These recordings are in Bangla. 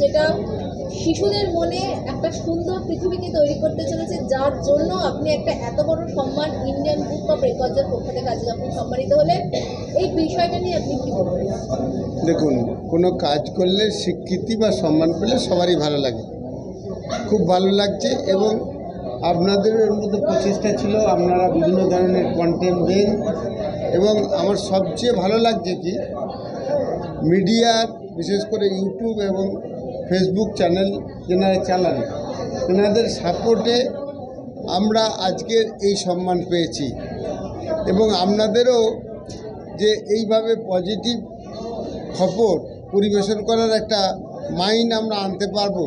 যেটা শিশুদের মনে একটা সুন্দর পৃথিবীকে তৈরি করতে চলেছে, যার জন্য আপনি একটা এত বড় সম্মান ইন্ডিয়ান বুক অফ রেকর্ডসের পক্ষ থেকে আজকে আপনি সম্মানিত হলেন। এই বিষয়টা নিয়ে আপনি কি বলবেন? দেখুন, কোনো কাজ করলে স্বীকৃতি বা সম্মান পেলে সবারই ভালো লাগে। খুব ভালো লাগছে এবং আপনাদের এর মধ্যে প্রচেষ্টা ছিল, আপনারা বিভিন্ন ধরনের কন্টেন্ট দেন এবং আমার সবচেয়ে ভালো লাগছে কি মিডিয়ার, বিশেষ করে ইউটিউব এবং ফেসবুক চ্যানেল যেনারা চালান, তেনাদের সাপোর্টে আমরা আজকের এই সম্মান পেয়েছি এবং আপনাদেরও যে এইভাবে পজিটিভ খবর পরিবেশন করার একটা মাইন্ড আমরা আনতে পারবো,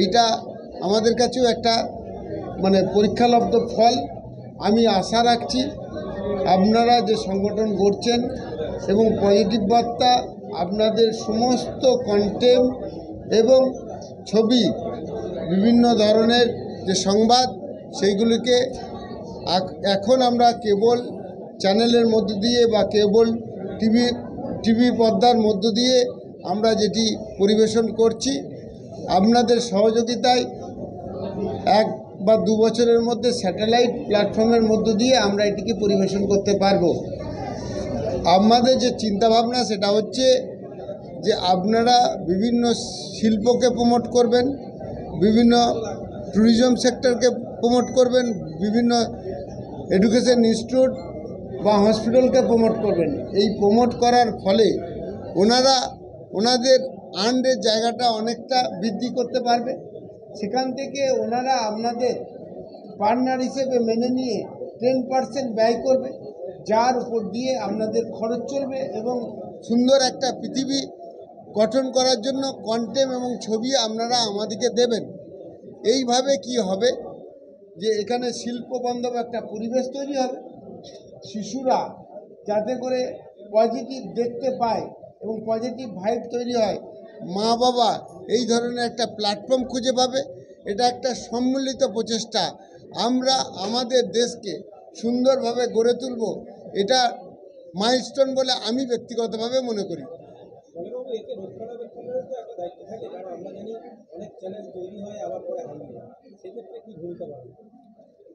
এইটা আমাদের কাছেও একটা পরীক্ষালব্ধ ফল। আমি আশা রাখছি আপনারা যে সংগঠন গড়ছেন এবং পজিটিভ বার্তা, আপনাদের সমস্ত কন্টেন্ট এবং ছবি, বিভিন্ন ধরনের যে সংবাদ, সেইগুলিকে এখন আমরা কেবল চ্যানেলের মধ্য দিয়ে বা কেবল টিভি পর্দার মধ্য দিয়ে আমরা যেটি পরিবেশন করছি, আপনাদের সহযোগিতায় 1 বা 2 বছরের মধ্যে স্যাটেলাইট প্ল্যাটফর্মের মধ্য দিয়ে আমরা এটিকে পরিবেশন করতে পারবো। আমাদের যে চিন্তাভাবনা সেটা হচ্ছে যে আপনারা বিভিন্ন শিল্পকে প্রমোট করবেন, বিভিন্ন ট্যুরিজম সেক্টরকে প্রমোট করবেন, বিভিন্ন এডুকেশন ইনস্টিটিউট বা হসপিটালকে প্রমোট করবেন। এই প্রমোট করার ফলে ওনাদের আর্নের জায়গাটা অনেকটা বৃদ্ধি করতে পারবে। সেখান থেকে ওনারা আপনাদের পার্টনার হিসেবে মেনে নিয়ে 10% ব্যয় করবে, যার উপর দিয়ে আপনাদের খরচ চলবে এবং সুন্দর একটা পৃথিবী গঠন করার জন্য কন্টেন্ট এবং ছবি আপনারা আমাদেরকে দেবেন। এইভাবে কি হবে যে এখানে শিল্পবান্ধব একটা পরিবেশ তৈরি হবে, শিশুরা যাতে করে পজিটিভ দেখতে পায় এবং পজিটিভ ভাইব তৈরি হয়, মা বাবা এই ধরনের একটা প্ল্যাটফর্ম খুঁজে পাবে। এটা একটা সম্মিলিত প্রচেষ্টা, আমরা আমাদের দেশকে সুন্দরভাবে গড়ে তুলব। এটা মাইলস্টোন বলে আমি ব্যক্তিগতভাবে মনে করি।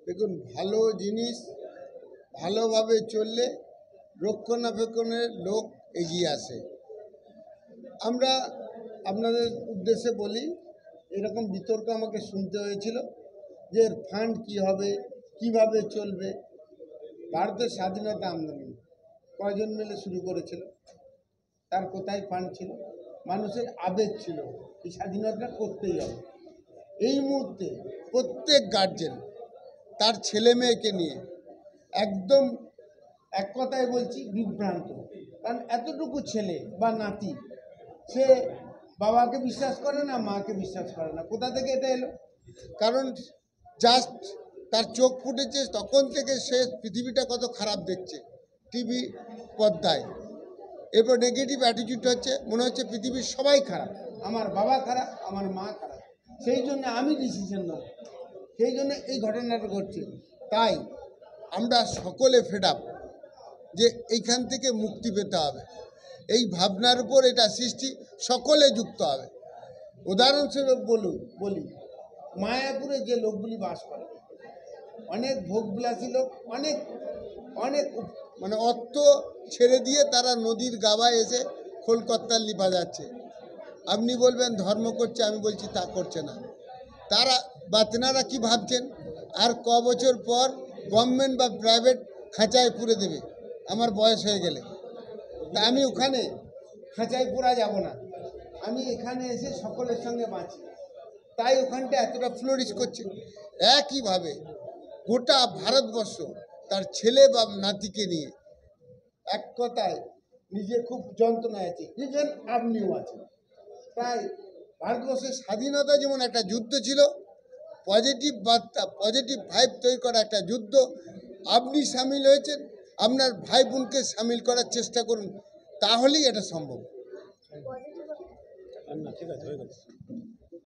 দেখুন, ভালো জিনিস ভালোভাবে চললে রক্ষণাবেক্ষণের লোক এগিয়ে আসে। আমরা আপনাদের উদ্দেশ্যে বলি, এরকম বিতর্ক আমাকে শুনতে হয়েছিল যে এর ফান্ড কী হবে, কিভাবে চলবে। ভারতের স্বাধীনতা আন্দোলন কয়জন মিলে শুরু করেছিল? তার কোথায় ফান্ড ছিল? মানুষের আবেগ ছিল, এই স্বাধীনতা করতেই হবে। এই মুহূর্তে প্রত্যেক গার্জেন তার ছেলে মেয়েকে নিয়ে একদম, এক কথায় বলছি, বিভ্রান্ত। কারণ এতটুকু ছেলে বা নাতি, সে বাবাকে বিশ্বাস করে না, মাকে বিশ্বাস করে না। কোথা থেকে এটা এলো? কারণ জাস্ট তার চোখ ফুটেছে তখন থেকে সে পৃথিবীটা কত খারাপ দেখছে টিভি পর্দায়। এরপর নেগেটিভ অ্যাটিটিউড হচ্ছে, মনে হচ্ছে পৃথিবীর সবাই খারাপ, আমার বাবা খারাপ, আমার মা খারাপ, সেই জন্য আমি ডিসিশন নেব, সেই জন্য এই ঘটনাটা ঘটছে। তাই আমরা সকলে ফেড আপ যে এইখান থেকে মুক্তি পেতে হবে। এই ভাবনার উপর এটা সৃষ্টি, সকলে যুক্ত হবে। উদাহরণস্বরূপ বলি, মায়াপুরে যে লোকগুলি বাস করে, অনেক ভোগবিলাসী লোক, অনেক অনেক অর্থ ছেড়ে দিয়ে তারা নদীর গাবায় এসে খোলকত্তার লিপা যাচ্ছে। আপনি বলবেন ধর্ম করছে, আমি বলছি তা করছে না। তারা বা তেনারা কী ভাবছেন, আর ক বছর পর গভর্নমেন্ট বা প্রাইভেট খাঁচায় পুরে দেবে আমার বয়স হয়ে গেলে। তা আমি ওখানে খাঁচায় পুরা যাব না, আমি এখানে এসে সকলের সঙ্গে বাঁচি। তাই ওখানটা এতটা ফ্লোরিশ করছে। একইভাবে গোটা ভারতবর্ষ তার ছেলে বা নাতিকে নিয়ে এক কথায় নিজে খুব যন্ত্রণায় আছে, ইভেন আপনিও আছেন। তাই ভারতবর্ষের স্বাধীনতা যেমন একটা যুদ্ধ ছিল, পজিটিভ বার্তা, পজিটিভ ভাইব তৈরি করা একটা যুদ্ধ। আপনি সামিল হয়েছেন, আপনার ভাই বোনকে সামিল করার চেষ্টা করুন, তাহলেই এটা সম্ভব। পজিটিভ ঠিক আছে, হয়ে গেছে।